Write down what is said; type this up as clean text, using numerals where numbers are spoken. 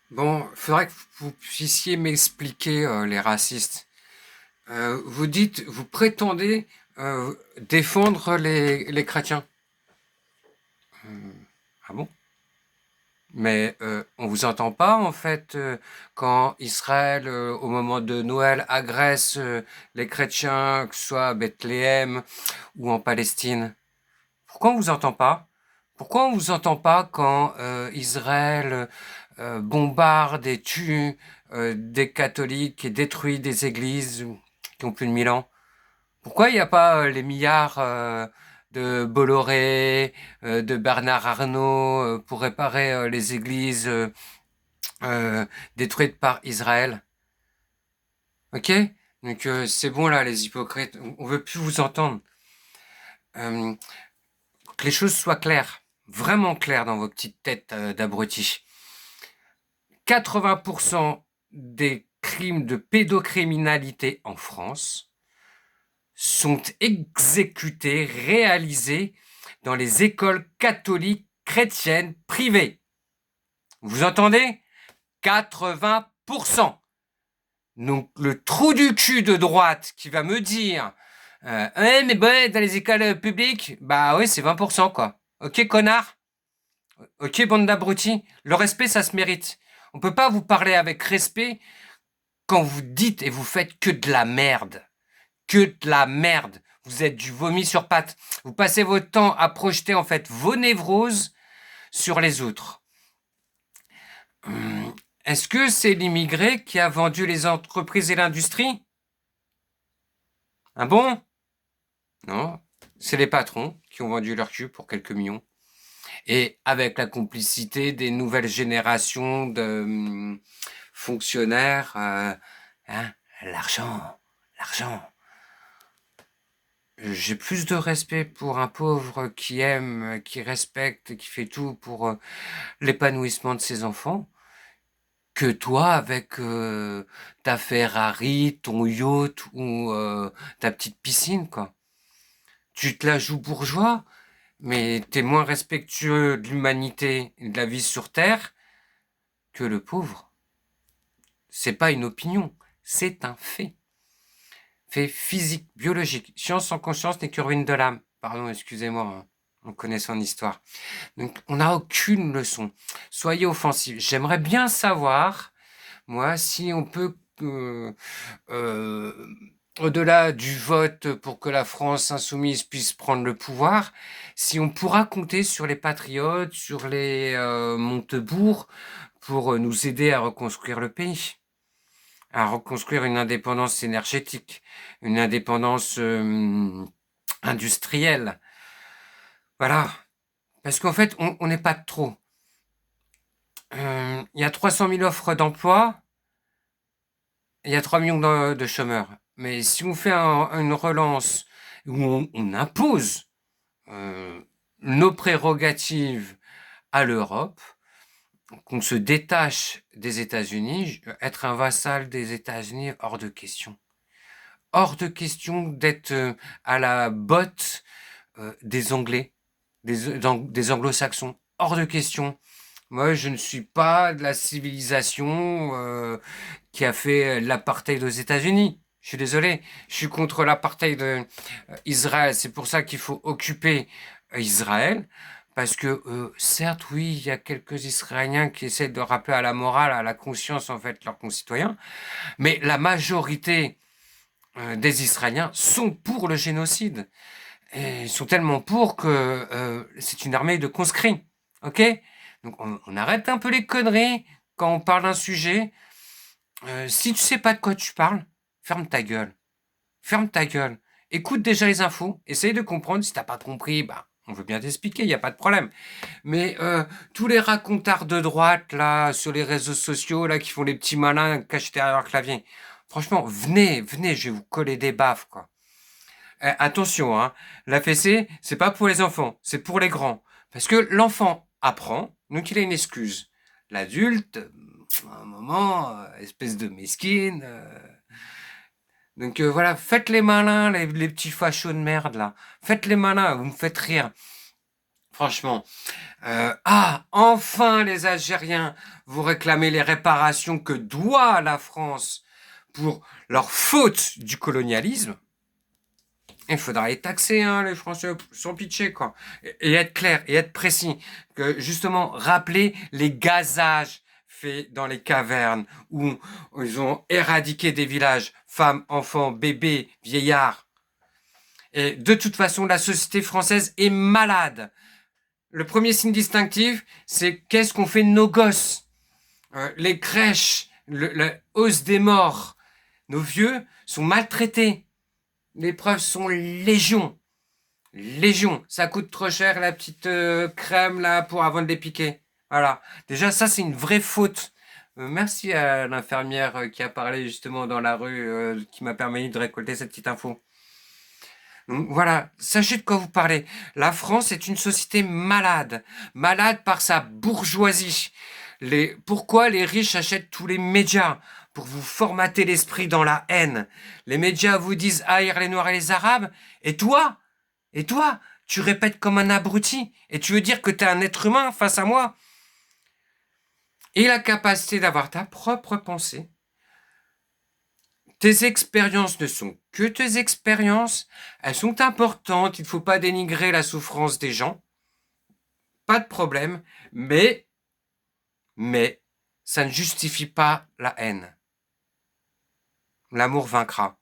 Bon, faudrait que vous puissiez m'expliquer les racistes. Vous prétendez défendre les chrétiens. Ah bon? Mais on vous entend pas en fait quand Israël, au moment de Noël, agresse les chrétiens, que ce soit à Bethléem ou en Palestine. Pourquoi on vous entend pas? Pourquoi on vous entend pas quand Israël bombarde et tue des catholiques et détruit des églises qui ont plus de 1000 ans? Pourquoi il n'y a pas les milliards de Bolloré, de Bernard Arnault pour réparer les églises euh, détruites par Israël? Ok? Donc c'est bon là, les hypocrites, on veut plus vous entendre. Euh, que les choses soient claires, vraiment claires dans vos petites têtes d'abrutis. 80% des crimes de pédocriminalité en France sont exécutés, réalisés dans les écoles catholiques chrétiennes privées. Vous entendez? 80%. Donc le trou du cul de droite qui va me dire ouais mais bon, dans les écoles publiques, bah ouais c'est 20% quoi. Ok connard? Ok bande d'abrutis? Le respect ça se mérite. On peut pas vous parler avec respect quand vous dites et vous faites que de la merde. Que de la merde. Vous êtes du vomi sur pattes. Vous passez votre temps à projeter en fait vos névroses sur les autres. Est-ce que c'est l'immigré qui a vendu les entreprises et l'industrie? Ah bon? Non. C'est les patrons qui ont vendu leur cul pour quelques millions. Et avec la complicité des nouvelles générations de fonctionnaires, hein, l'argent, l'argent. J'ai plus de respect pour un pauvre qui aime, qui respecte, qui fait tout pour l'épanouissement de ses enfants, que toi avec ta Ferrari, ton yacht ou ta petite piscine, quoi. Tu te la joues bourgeois, mais t'es moins respectueux de l'humanité et de la vie sur Terre que le pauvre. C'est pas une opinion, c'est un fait. Fait physique, biologique. Science sans conscience n'est que ruine de l'âme. Pardon, excusez-moi, hein. On connaît son histoire. Donc, on n'a aucune leçon. Soyez offensifs. J'aimerais bien savoir, moi, si on peut, euh, au-delà du vote pour que la France insoumise puisse prendre le pouvoir, si on pourra compter sur les patriotes, sur les Montebourg, pour nous aider à reconstruire le pays, à reconstruire une indépendance énergétique, une indépendance industrielle. Voilà. Parce qu'en fait, on n'est pas de trop. Il y a 300 000 offres d'emploi, il y a 3 millions de chômeurs. Mais si on fait une relance où on impose euh, nos prérogatives à l'Europe, qu'on se détache des États-Unis, être un vassal des États-Unis, hors de question. Hors de question d'être à la botte des Anglais, des Anglo-Saxons. Hors de question. Moi, je ne suis pas de la civilisation qui a fait l'apartheid aux États-Unis. Je suis désolé, je suis contre l'apartheid d'Israël. C'est pour ça qu'il faut occuper Israël. Parce que, certes, oui, il y a quelques Israéliens qui essaient de rappeler à la morale, à la conscience, en fait, leurs concitoyens. Mais la majorité des Israéliens sont pour le génocide. Et ils sont tellement pour que c'est une armée de conscrits. Ok? Donc on arrête un peu les conneries quand on parle d'un sujet. Si tu sais pas de quoi tu parles, ferme ta gueule. Ferme ta gueule. Écoute déjà les infos. Essaye de comprendre. Si t'as pas compris, bah, on veut bien t'expliquer, il n'y a pas de problème. Mais tous les racontards de droite, là, sur les réseaux sociaux, là, qui font les petits malins cachés derrière leur clavier, franchement, venez, venez, je vais vous coller des baffes, quoi. Attention, hein, la fessée, c'est pas pour les enfants, c'est pour les grands. Parce que l'enfant apprend, donc il a une excuse. L'adulte, à un moment, espèce de mesquine. Donc voilà, faites les malins, les petits fachos de merde là. Faites les malins, vous me faites rire. Franchement. Ah, enfin les Algériens, vous réclamez les réparations que doit la France pour leur faute du colonialisme. Il faudra les taxer, hein, les Français, sans pitié, quoi. Et être clair, et être précis. Que, justement, rappeler les gazages faits dans les cavernes, où ils ont éradiqué des villages, femmes, enfants, bébés, vieillards. Et de toute façon, la société française est malade. Le premier signe distinctif, c'est qu'est-ce qu'on fait de nos gosses. Les crèches, la hausse des morts. Nos vieux sont maltraités. Les preuves sont légion. Légion. Ça coûte trop cher la petite crème là pour avant de les piquer. Voilà. Déjà, ça, c'est une vraie faute. Merci à l'infirmière qui a parlé justement dans la rue, qui m'a permis de récolter cette petite info. Donc voilà, sachez de quoi vous parlez. La France est une société malade, malade par sa bourgeoisie. Pourquoi les riches achètent tous les médias? Pour vous formater l'esprit dans la haine. Les médias vous disent haïr les Noirs et les Arabes, et toi, tu répètes comme un abruti, et tu veux dire que t'es un être humain face à moi? Et la capacité d'avoir ta propre pensée. Tes expériences ne sont que tes expériences. Elles sont importantes. Il ne faut pas dénigrer la souffrance des gens. Pas de problème. Mais, ça ne justifie pas la haine. L'amour vaincra.